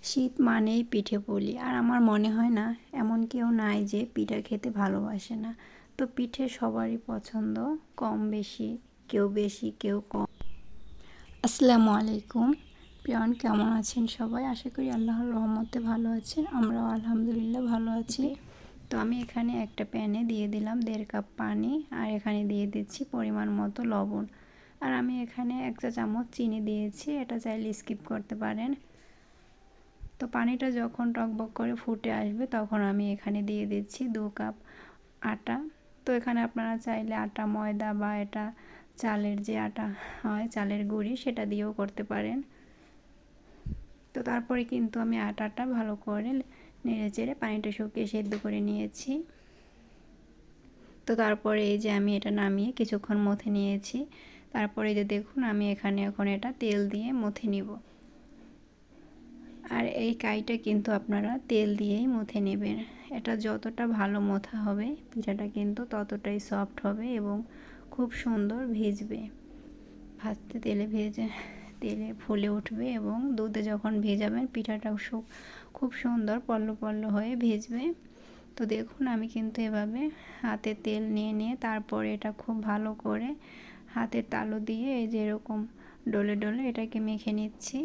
শীত মানেই পিঠে পুলি, আর আমার মনে হয় না এমন কেউ নাই যে পিঠা খেতে ভালোবাসে না। তো পিঠে সবারই পছন্দ, কম বেশি কেউ কম। আসসালামু আলাইকুম প্রিয়ন, কেমন আছেন সবাই? আশা করি আল্লাহর রহমতে ভালো আছেন, আমরাও আলহামদুলিল্লাহ ভালো আছি। তো আমি এখানে একটা প্যানে দিয়ে দিলাম 1.5 কাপ পানি, আর এখানে দিয়ে দিচ্ছি পরিমাণ মতো লবণ, আর আমি এখানে 1 চা চামচ চিনি দিয়েছি, এটা চাইলে স্কিপ করতে পারেন। তো পানিটা যখন টকবক করে ফুটে আসবে তখন আমি এখানে দিয়ে দিচ্ছি 2 কাপ আটা। তো এখানে আপনারা চাইলে আটা ময়দা বা এটা চালের যে আটা হয়, চালের গুঁড়ি, সেটা দিয়েও করতে পারেন। তো তারপরে কিন্তু আমি আটাটা ভালো করে নেড়ে চেড়ে পানিটা শুকিয়ে সেদ্ধ করে নিয়েছি। তো তারপরে এই যে আমি এটা নামিয়ে কিছুক্ষণ মথে নিয়েছি। তারপরে যে দেখুন আমি এখানে এখন এটা তেল দিয়ে মথে নিব। আর এই কাইটা কিন্তু আপনারা তেল দিয়েই মথে নেবেন। এটা যতটা ভালো মথা হবে পিঠাটা কিন্তু ততটাই সফট হবে এবং খুব সুন্দর ভিজবে। ভাজতে তেলে ফুলে উঠবে এবং দুধে যখন ভেজাবেন পিঠাটাও খুব সুন্দর পল্ল পল্ল হয়ে ভিজবে। তো দেখুন আমি কিন্তু এভাবে হাতে তেল নিয়ে তারপরে এটা খুব ভালো করে হাতের তালু দিয়ে এই যে এরকম ডলে ডলে এটাকে মেখে নিচ্ছি।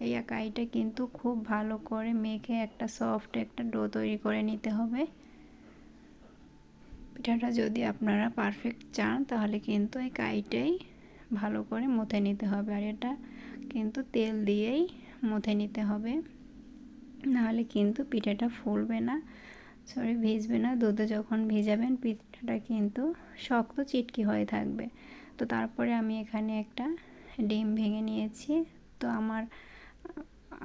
এই কাইটা কিন্তু খুব ভালো করে মেখে একটা সফট একটা ডো তৈরি করে নিতে হবে। পিঠাটা যদি আপনারা পারফেক্ট চান তাহলে কিন্তু এই কাইটাই ভালো করে মথে নিতে হবে, আর এটা কিন্তু তেল দিয়েই মথে নিতে হবে, নাহলে কিন্তু পিঠাটা ফুলবে না, ভিজবে না। দুধে যখন ভিজাবেন পিঠাটা কিন্তু শক্ত চিটকি হয়ে থাকবে। তো তারপরে আমি এখানে একটা ডিম ভেঙে নিয়েছি। তো আমার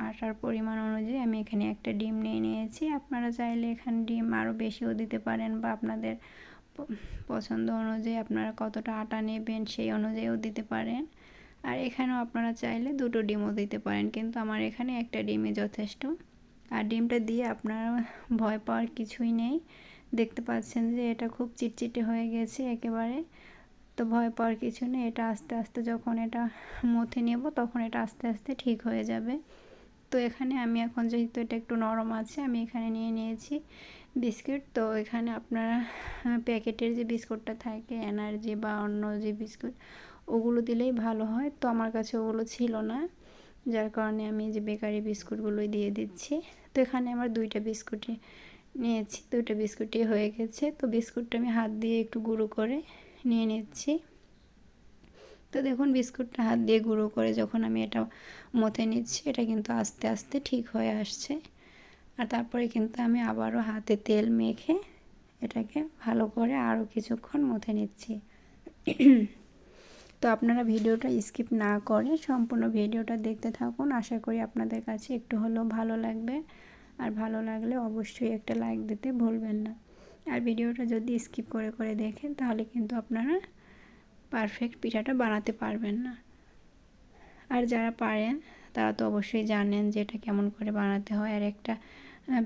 আটার পরিমাণ অনুযায়ী আমি এখানে একটা ডিম নিয়েছি। আপনারা চাইলে এখানে ডিম আরও বেশিও দিতে পারেন, বা আপনাদের পছন্দ অনুযায়ী আপনারা কতটা আটা নেবেন সেই অনুযায়ীও দিতে পারেন। আর এখানেও আপনারা চাইলে 2টো ডিমও দিতে পারেন, কিন্তু আমার এখানে একটা ডিমই যথেষ্ট। আর ডিমটা দিয়ে আপনারা ভয় পাওয়ার কিছুই নেই। দেখতে পাচ্ছেন যে এটা খুব চিটচিটে হয়ে গেছে একেবারে। তো ভয় পাওয়ার কিছু নেই, এটা আস্তে আস্তে যখন এটা মথে নেব তখন এটা আস্তে আস্তে ঠিক হয়ে যাবে। তো এখানে আমি এখন যেহেতু এটা একটু নরম আছে আমি এখানে নিয়েছি বিস্কিট। তো এখানে আপনারা প্যাকেটের যে বিস্কুটটা থাকে এনার্জি বা অন্য যে বিস্কুট, ওগুলো দিলেই ভালো হয়। তো আমার কাছে ওগুলো ছিল না, যার কারণে আমি যে বেকারি বিস্কুটগুলোই দিয়ে দিচ্ছি। তো এখানে আমার 2টা বিস্কুটই নিয়েছি, 2টা বিস্কুটই হয়ে গেছে। তো বিস্কুটটা আমি হাত দিয়ে একটু গুঁড়ো করে নিয়ে নিচ্ছি। তো দেখুন বিস্কুটটা হাত দিয়ে গুঁড়ো করে যখন আমি এটা মথে নিচ্ছি এটা কিন্তু আস্তে আস্তে ঠিক হয়ে আসছে। আর তারপরে কিন্তু আমি আবারও হাতে তেল মেখে এটাকে ভালো করে আরও কিছুক্ষণ মথে নিচ্ছি। তো আপনারা ভিডিওটা স্কিপ না করে সম্পূর্ণ ভিডিওটা দেখতে থাকুন, আশা করি আপনাদের কাছে একটু হলেও ভালো লাগবে। আর ভালো লাগলে অবশ্যই একটা লাইক দিতে ভুলবেন না। আর ভিডিওটা যদি স্কিপ করে দেখেন তাহলে কিন্তু আপনারা পারফেক্ট পিঠাটা বানাতে পারবেন না। আর যারা পারেন তারা তো অবশ্যই জানেন যে এটা কেমন করে বানাতে হয়। আর একটা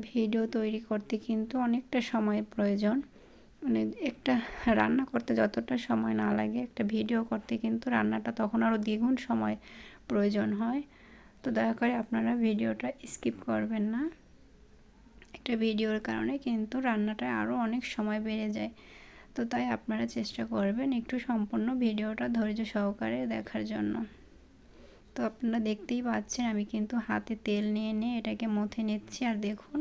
ভিডিও তৈরি করতে কিন্তু অনেকটা সময় প্রয়োজন, মানে একটা রান্না করতে যতটা সময় না লাগে একটা ভিডিও করতে কিন্তু রান্নাটা তখন আরও দ্বিগুণ সময় প্রয়োজন হয়। তো দয়া করে আপনারা ভিডিওটা স্কিপ করবেন না, একটা ভিডিওর কারণে কিন্তু রান্নাটা আরও অনেক সময় বেড়ে যায়। তো তাই আপনারা চেষ্টা করবেন একটু সম্পূর্ণ ভিডিওটা ধৈর্য সহকারে দেখার জন্য। তো আপনারা দেখতেই পাচ্ছেন আমি কিন্তু হাতে তেল নিয়ে এটাকে মথে নিচ্ছি। আর দেখুন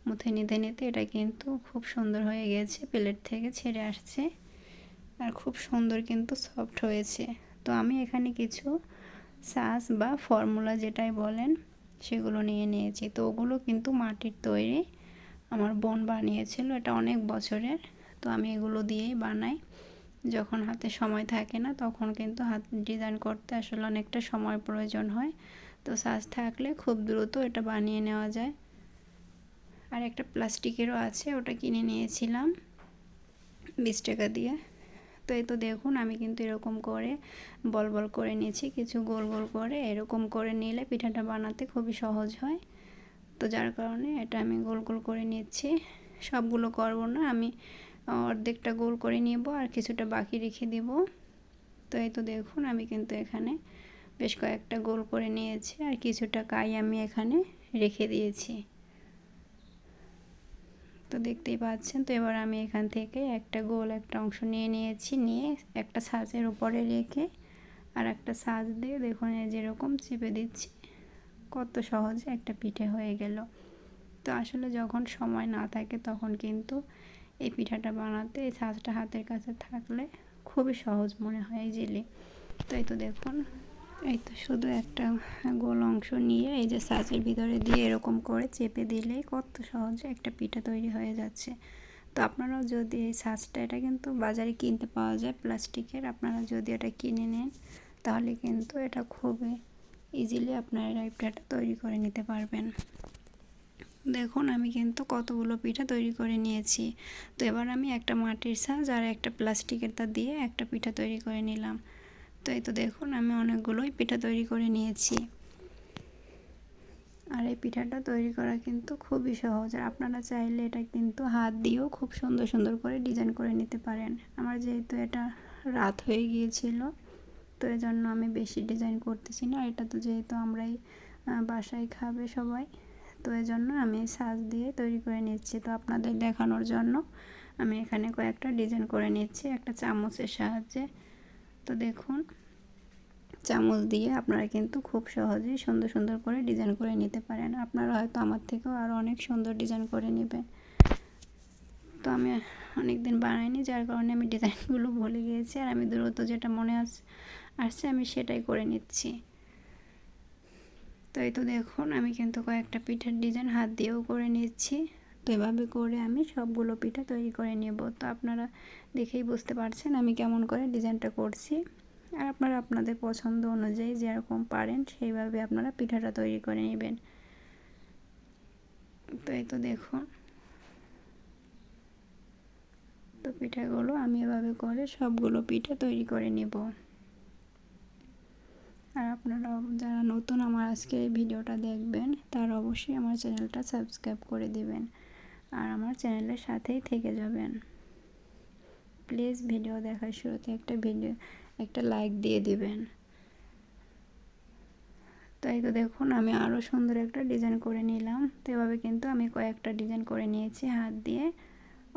মুথে নিতে এটা কিন্তু খুব সুন্দর হয়ে গেছে, প্লেট থেকে ছেড়ে আসছে আর খুব সুন্দর কিন্তু সফট হয়েছে। তো আমি এখানে কিছু সস বা ফর্মুলা যেটাই বলেন সেগুলো নিয়েছি। তো ওগুলো কিন্তু মাটির তৈরি, আমার বোন বানিয়েছিল, এটা অনেক বছরের। তো আমি এগুলো দিয়েই বানাই, যখন হাতে সময় থাকে না তখন কিন্তু হাত ডিজাইন করতে আসলে অনেকটা সময় প্রয়োজন হয়। তো সস থাকলে খুব দ্রুত এটা বানিয়ে নেওয়া যায়। আর একটা প্লাস্টিকেরও আছে, ওটা কিনে নিয়েছিলাম 20 টাকা দিয়ে। তো এই তো দেখুন আমি কিন্তু এরকম করে বল করে নিয়েছি, কিছু গোল করে এরকম করে নিলে পিঠাটা বানাতে খুবই সহজ হয়। তো যার কারণে এটা আমি গোল করে নিচ্ছি। সবগুলো করব না, আমি অর্ধেকটা গোল করে নিব আর কিছুটা বাকি রেখে দেব। তো এই তো দেখুন আমি কিন্তু এখানে বেশ কয়েকটা গোল করে নিয়েছি আর কিছুটা কাই আমি এখানে রেখে দিয়েছি। তো দেখতেই পাচ্ছেন। তো এবার আমি এখান থেকে একটা গোল একটা অংশ নিয়ে নিয়েছি, নিয়ে একটা ছাঁচের উপরে রেখে আর একটা ছাঁচ দিয়ে দেখুন যেরকম চেপে দিচ্ছি, কত সহজে একটা পিঠে হয়ে গেল। তো আসলে যখন সময় না থাকে তখন কিন্তু এই পিঠাটা বানাতে এই ছাঁচটা হাতের কাছে থাকলে খুবই সহজ মনে হয় ইজিলি। তো এই তো দেখুন, এই তো শুধু একটা গোল অংশ নিয়ে এই যে ছাঁচের ভিতরে দিয়ে এরকম করে চেপে দিলেই কত সহজে একটা পিঠা তৈরি হয়ে যাচ্ছে। তো আপনারাও যদি এই ছাঁচটা, এটা কিন্তু বাজারে কিনতে পাওয়া যায় প্লাস্টিকের, আপনারা যদি এটা কিনে নেন তাহলে কিন্তু এটা খুবই ইজিলি আপনারা এই পিঠাটা তৈরি করে নিতে পারবেন। দেখুন আমি কিন্তু কতগুলো পিঠা তৈরি করে নিয়েছি। তো এবার আমি একটা মাটির ছাঁচ আর একটা প্লাস্টিকের তা দিয়ে একটা পিঠা তৈরি করে নিলাম। তো এই তো দেখুন আমি অনেকগুলোই পিঠা তৈরি করে নিয়েছি। আর এই পিঠাটা তৈরি করা কিন্তু খুবই সহজ, আর আপনারা চাইলে এটা কিন্তু হাত দিয়েও খুব সুন্দর সুন্দর করে ডিজাইন করে নিতে পারেন। আমার যেহেতু এটা রাত হয়ে গিয়েছিল তো এই জন্য আমি বেশি ডিজাইন করতেছি না, এটা তো যেহেতু আমরাই বাসায় খাবে সবাই, তো এই জন্য আমি সাজ দিয়ে তৈরি করে নিচ্ছি। তো আপনাদের দেখানোর জন্য আমি এখানে কয়েকটা ডিজাইন করে নিচ্ছি একটা চামচের সাহায্যে। তো দেখুন চামচ দিয়ে আপনারা কিন্তু খুব সহজেই সুন্দর সুন্দর করে ডিজাইন করে নিতে পারেন। আপনারা হয়তো আমার থেকেও আরও অনেক সুন্দর ডিজাইন করে নেবেন। তো আমি অনেক দিন বানাইনি, যার কারণে আমি ডিজাইনগুলো ভুলে গিয়েছি, আর আমি দ্রুত যেটা মনে আসছে আমি সেটাই করে নিচ্ছি। তো এই তো দেখুন আমি কিন্তু কয়েকটা পিঠার ডিজাইন হাত দিয়েও করে নিচ্ছি। তো এভাবে করে আমি সবগুলো পিঠা তৈরি করে নেব। তো আপনারা দেখেই বুঝতে পারছেন আমি কেমন করে ডিজাইনটা করছি, আর আপনারা আপনাদের পছন্দ অনুযায়ী যেরকম পারেন সেইভাবে আপনারা পিঠাটা তৈরি করে নেবেন। তো এই তো দেখুন, তো পিঠাগুলো আমি এভাবে করে সবগুলো পিঠা তৈরি করে নেব। আর আপনারা যারা নতুন আমার আজকে এই ভিডিওটা দেখবেন তারা অবশ্যই আমার চ্যানেলটা সাবস্ক্রাইব করে দিবেন আর আমার চ্যানেলের সাথেই থেকে যাবেন। প্লিজ ভিডিও দেখার শুরুতে একটা লাইক দিয়ে দিবেন। তো এই তো দেখুন আমি আরও সুন্দর একটা ডিজাইন করে নিলাম। তো এভাবে কিন্তু আমি কয়েকটা ডিজাইন করে নিয়েছি হাত দিয়ে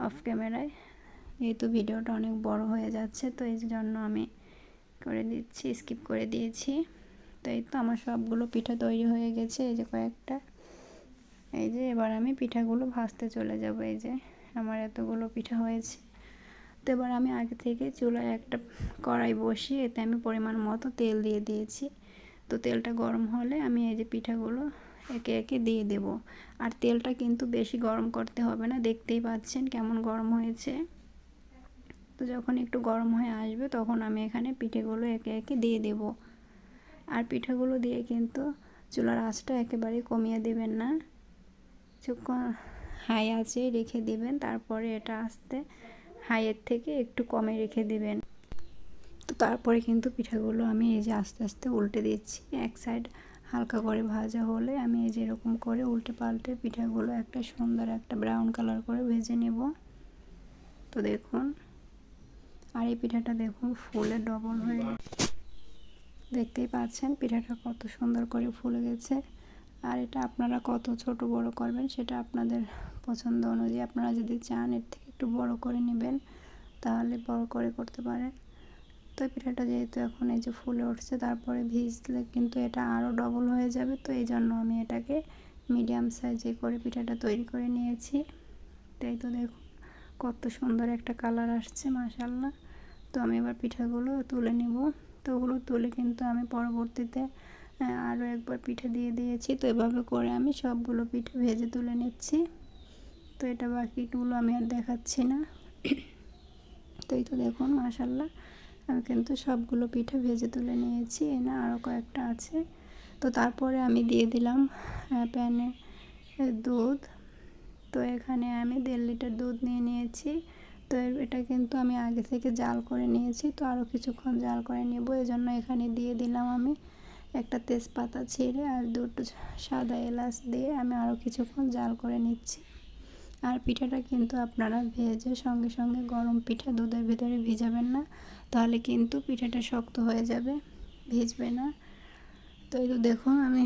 অফ ক্যামেরায়। যেহেতু ভিডিওটা অনেক বড় হয়ে যাচ্ছে তো এই জন্য আমি করে দিচ্ছি, স্কিপ করে দিয়েছি। তো এই তো আমার সবগুলো পিঠা তৈরি হয়ে গেছে, এই যে কয়েকটা, এই যে এবার আমি পিঠাগুলো ভাজতে চলে যাব। এই যে আমার এতগুলো পিঠা হয়েছে। তো এবার আমি আগে থেকে চুলায় একটা কড়াই বসিয়ে এতে আমি পরিমাণ মতো তেল দিয়ে দিয়েছি। তো তেলটা গরম হলে আমি এই যে পিঠাগুলো একে একে দিয়ে দেব। আর তেলটা কিন্তু বেশি গরম করতে হবে না, দেখতেই পাচ্ছেন কেমন গরম হয়েছে। তো যখন একটু গরম হয়ে আসবে তখন আমি এখানে পিঠেগুলো একে একে দিয়ে দেব। আর পিঠাগুলো দিয়ে কিন্তু চুলার আঁচটা একেবারেই কমিয়ে দেবেন না, হাই আঁচে রেখে দিবেন, তারপরে এটা আস্তে হাইয়ের থেকে একটু কমে রেখে দিবেন। তো তারপরে কিন্তু পিঠাগুলো আমি এই যে আস্তে আস্তে উল্টে দিচ্ছি। এক সাইড হালকা করে ভাজা হলে আমি এই যে এরকম করে উল্টে পাল্টে পিঠাগুলো একটা সুন্দর একটা ব্রাউন কালার করে ভেজে নেব। তো দেখুন, আর এই পিঠাটা দেখুন ফুলে ডবল হয়ে, দেখতেই পাচ্ছেন পিঠাটা কত সুন্দর করে ফুলে গেছে। আর এটা আপনারা কত ছোট বড় করবেন সেটা আপনাদের পছন্দ অনুযায়ী, আপনারা যদি চান এর থেকে একটু বড় করে নেবেন তাহলে বড় করে করতে পারেন। তো পিঠাটা যেহেতু এখন এই যে ফুলে উঠছে তারপরে ভিজলে কিন্তু এটা আরও ডবল হয়ে যাবে, তো এই জন্য আমি এটাকে মিডিয়াম সাইজে করে পিঠাটা তৈরি করে নিয়েছি। তাই তো দেখুন কত সুন্দর একটা কালার আসছে মাশাআল্লাহ। তো আমি এবার পিঠাগুলো তুলে নেব। তো ওগুলো তুলে কিন্তু আমি পরবর্তীতে আরও একবার পিঠা দিয়ে দিয়েছি। তো এভাবে করে আমি সবগুলো পিঠা ভেজে তুলে নিচ্ছি। তো এটা বাকিগুলো আমি আর দেখাচ্ছি না। তো এই তো দেখুন মাশাআল্লাহ আমি কিন্তু সবগুলো পিঠা ভেজে তুলে নিয়েছি, না আরও কয়েকটা আছে। তো তারপরে আমি দিয়ে দিলাম প্যানে দুধ। তো এখানে আমি 1.5 লিটার দুধ নিয়ে নিয়েছি। তো এটা কিন্তু আমি আগে থেকে জাল করে নিয়েছি, তো আরও কিছুক্ষণ জাল করে নেব। এই জন্য এখানে দিয়ে দিলাম আমি একটা তেজপাতা ছিঁড়ে আর 2টো সাদা এলাচ দিয়ে আমি আরও কিছুক্ষণ জাল করে নিচ্ছি। আর পিঠাটা কিন্তু আপনারা ভেজে সঙ্গে সঙ্গে গরম পিঠা দুধের ভিতরে ভিজাবেন না, তাহলে কিন্তু পিঠাটা শক্ত হয়ে যাবে, ভিজবে না। তো এই তো দেখুন আমি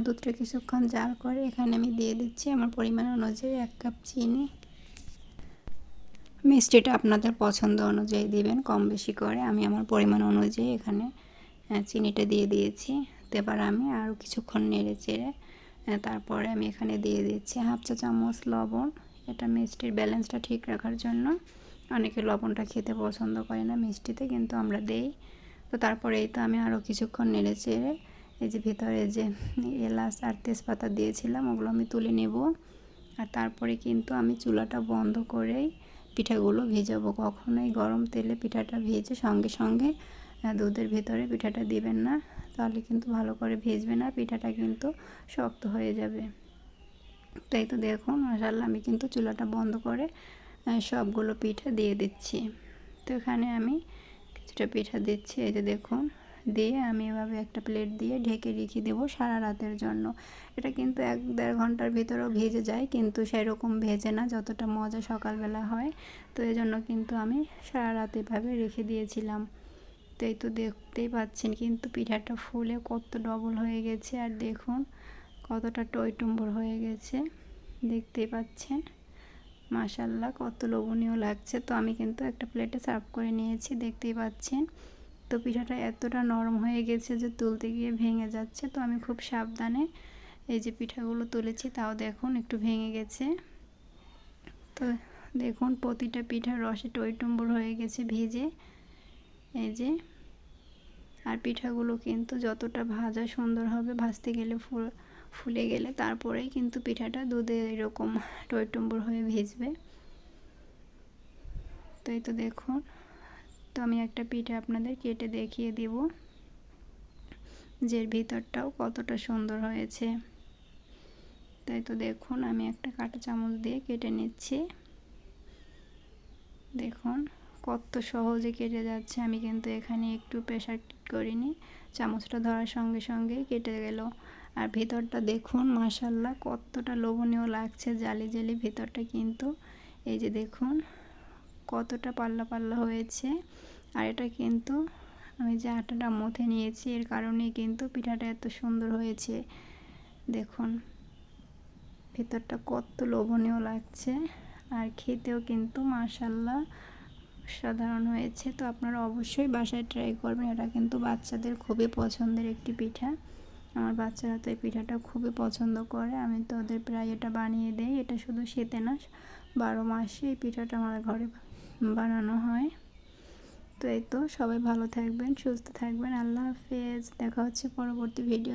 দুধটা কিছুক্ষণ জাল করে এখানে আমি দিয়ে দিচ্ছি আমার পরিমাণ অনুযায়ী 1 কাপ চিনি। মিষ্টিটা আপনাদের পছন্দ অনুযায়ী দিবেন, কম বেশি করে। আমি আমার পরিমাণ অনুযায়ী এখানে চিনিটা দিয়ে দিয়েছি। তো এবার আমি আরও কিছুক্ষণ নেড়ে চেড়ে তারপরে আমি এখানে দিয়ে দিচ্ছি 1/2 চা চামচ লবণ। এটা মিষ্টির ব্যালেন্সটা ঠিক রাখার জন্য। অনেকে লবণটা খেতে পছন্দ করে না মিষ্টিতে, কিন্তু আমরা দেই। তো তারপরে এই তো আমি আরও কিছুক্ষণ নেড়ে চেড়ে এই যে ভিতরে যে এলাচ আর তেজপাতা দিয়েছিলাম ওগুলো আমি তুলে নেব। আর তারপরে কিন্তু আমি চুলাটা বন্ধ করেই পিঠাগুলো ভেজাবো। কখনোই গরম তেলে পিঠাটা ভেজে সঙ্গে সঙ্গে দুধের ভিতরে পিঠাটা দিবেন না, তাহলে কিন্তু ভালো করে ভেজবে না, পিঠাটা কিন্তু শক্ত হয়ে যাবে। তাই তো দেখুন মাশাআল্লাহ আমি কিন্তু চুলাটা বন্ধ করে সবগুলো পিঠা দিয়ে দিচ্ছি। তো এখানে আমি কিছুটা পিঠা দিচ্ছি, এই যে দেখুন, দিয়ে আমি এভাবে একটা প্লেট দিয়ে ঢেকে রেখে দেবো সারা রাতের জন্য। এটা কিন্তু 1-1.5 ঘন্টার ভিতরেও ভেজে যায়, কিন্তু সেরকম ভেজে না যতটা মজা সকালবেলা হয়। তো এই জন্য কিন্তু আমি সারা রাত এভাবে রেখে দিয়েছিলাম। তো এই তো দেখতেই পাচ্ছেন কিন্তু পিঠাটা ফুলে কত ডবল হয়ে গেছে, আর দেখুন কতটা টইটুম্বর হয়ে গেছে, দেখতেই পাচ্ছেন। মাশাআল্লাহ কত লোভনীয় লাগছে। তো আমি কিন্তু একটা প্লেটে সার্ভ করে নিয়েছি, দেখতেই পাচ্ছেন। তো পিঠাটা এতটা নরম হয়ে গেছে যে তুলতে গিয়ে ভেঙে যাচ্ছে। তো আমি খুব সাবধানে এই যে পিঠাগুলো তুলেছি, তাও দেখুন একটু ভেঙে গেছে। তো দেখুন প্রতিটা পিঠার রসে টইটুম্বর হয়ে গেছে ভিজে, এই যে। আর পিঠাগুলো কিন্তু যতটা ভাজা সুন্দর হবে, ভাজতে গেলে ফুলে গেলে তারপরেই কিন্তু পিঠাটা দুধে এরকম টইটুম্বর হয়ে ভিজবে। তো এই তো দেখুন, তো আমি একটা পিঠা আপনাদের কেটে দেখিয়ে দিব যে ভিতরটাও কতটা সুন্দর হয়েছে। তাই তো দেখুন আমি একটা কাঁটা চামচ দিয়ে কেটে নিচ্ছি। দেখুন কত সহজে কেটে যাচ্ছে, আমি কিন্তু এখানে একটু প্রেসার করিনি, চামচটা ধরার সঙ্গে সঙ্গেই কেটে গেল। আর ভিতরটা দেখুন মাশাআল্লাহ কতটা লোভনীয় লাগছে, জালি জালি ভিতরটা কিন্তু। এই যে দেখুন কতটা পাল্লা পাল্লা হয়েছে। আর এটা কিন্তু আমি যে আটাটা মথে নিয়েছি এর কারণেই কিন্তু পিঠাটা এত সুন্দর হয়েছে। দেখুন ভিতরটা কত লোভনীয় লাগছে, আর খেতেও কিন্তু মাশাআল্লাহ সাধারণ হয়েছে। তো আপনারা অবশ্যই বাসায় ট্রাই করবেন, এটা কিন্তু বাচ্চাদের খুবই পছন্দের একটি পিঠা। আমার বাচ্চারা তো এই পিঠাটা খুবই পছন্দ করে, আমি তো ওদের প্রায় এটা বানিয়ে দেই। এটা শুধু শীতে না, 12 মাসে এই পিঠাটা আমার ঘরে বানানো হয়। তো এই তো সবাই ভালো থাকবেন, সুস্থ থাকবেন, আল্লাহ হাফেজ। দেখা হচ্ছে পরবর্তী ভিডিও।